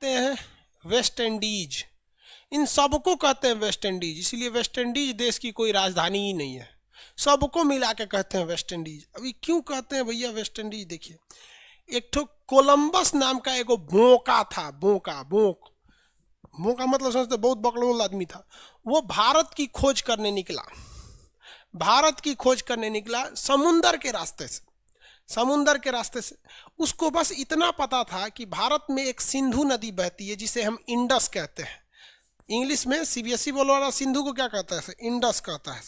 कहते हैं West Indies, इन सबको कहते हैं वेस्ट इंडीज, इसीलिए वेस्ट इंडीज देश की कोई राजधानी ही नहीं है, सबको मिला के कहते हैं वेस्ट इंडीज। अभी क्यों कहते हैं भैया वेस्ट इंडीज, देखिए एक तो कोलंबस नाम का एगो बोका था, बोका मतलब समझते बहुत बकलोल आदमी था, वो भारत की खोज करने निकला, समुंदर के रास्ते से, उसको बस इतना पता था कि भारत में एक सिंधु नदी बहती है जिसे हम इंडस कहते हैं, इंग्लिश में सीबीएसई बोलो वाला सिंधु को क्या कहता है, इंडस कहता है,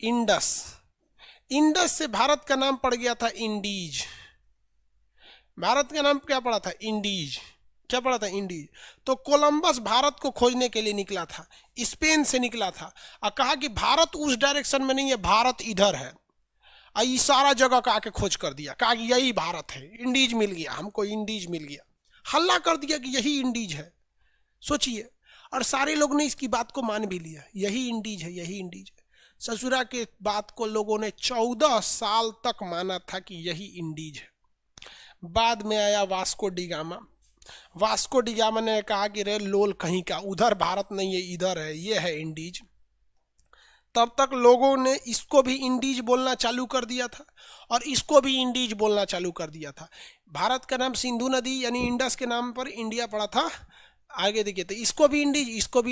इंडस से भारत का नाम पड़ गया था इंडीज, भारत का नाम क्या पड़ा था, इंडीज, तो कोलंबस भारत को खोजने के लिए निकला था, स्पेन से निकला था, और कहा कि भारत उस डायरेक्शन में नहीं है, भारत इधर है, ये सारा जगह का आके खोज कर दिया, कहा कि यही भारत है, इंडीज मिल गया हमको, इंडीज मिल गया, हल्ला कर दिया कि यही इंडीज है। सोचिए, और सारे लोग ने इसकी बात को मान भी लिया, यही इंडीज है, यही इंडीज है। ससुरा के बात को लोगों ने 14 साल तक माना था कि यही इंडीज है। बाद में आया वास्को डिगामा ने कहा कि रे लोल कहीं का, उधर भारत नहीं है, इधर है, ये है इंडीज। तब तक लोगों ने इसको भी इंडीज बोलना चालू कर दिया था और इसको भी इंडीज बोलना चालू कर दिया था। भारत का नाम सिंधु नदी यानी इंडस के नाम पर इंडिया पड़ा था। आगे देखिए, तो इसको भी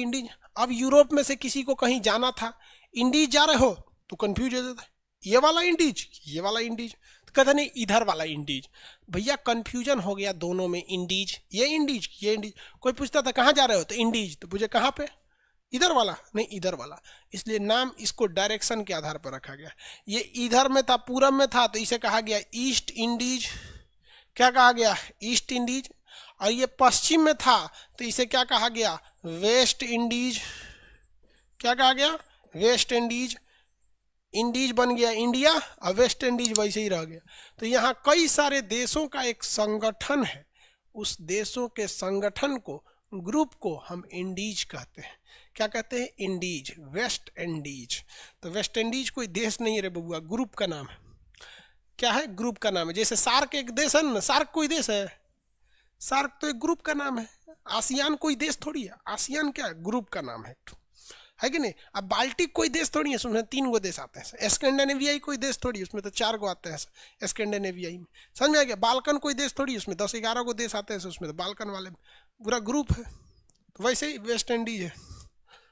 इंडीज। अब यूरोप में से किसी को कहीं जाना था, इंडीज जा रहे हो तो कंफ्यूज हो जाता है, ये वाला इंडीज, तो कहता नहीं इधर वाला इंडीज। भैया कंफ्यूजन हो गया दोनों में, इंडीज, ये इंडीज। कोई पूछता था कहाँ जा रहे हो, तो इंडीज, तो पूछे कहाँ पे, इधर वाला, नहीं इधर वाला, इसलिए नाम इसको डायरेक्शन के आधार पर रखा गया। ये इधर में था, पूरब में था, तो इसे कहा गया ईस्ट इंडीज, क्या कहा गया, ईस्ट इंडीज। और ये पश्चिम में था तो इसे क्या कहा गया, वेस्ट इंडीज, क्या कहा गया, वेस्ट इंडीज। इंडीज बन गया इंडिया और वेस्ट इंडीज वैसे ही रह गया। तो यहाँ कई सारे देशों का एक संगठन है, उस देशों के संगठन को, ग्रुप को हम इंडीज कहते हैं। क्या कहते हैं, इंडीज, वेस्ट इंडीज। तो वेस्ट इंडीज कोई देश नहीं है रे बबुआ, ग्रुप का नाम है। क्या है, ग्रुप का नाम है। जैसे सार्क एक देश है ना, सार्क कोई देश है, सार्क तो एक ग्रुप का नाम है। आसियान कोई देश थोड़ी है, आसियान क्या है, ग्रुप का नाम है कि नहीं। अब बाल्टिक कोई देश थोड़ी है, उसमें 3 गो देश आते हैं। स्कैंडिनेवियाई कोई देश थोड़ी है, उसमें तो 4 गो आते हैं स्कैंडिनेवियाई में, समझ में आ गया। बाल्कन कोई देश थोड़ी है, उसमें 10-11 गो देश आते हैं, उसमें तो बाल्कन वाले पूरा ग्रुप है। तो वैसे ही वेस्ट इंडीज है।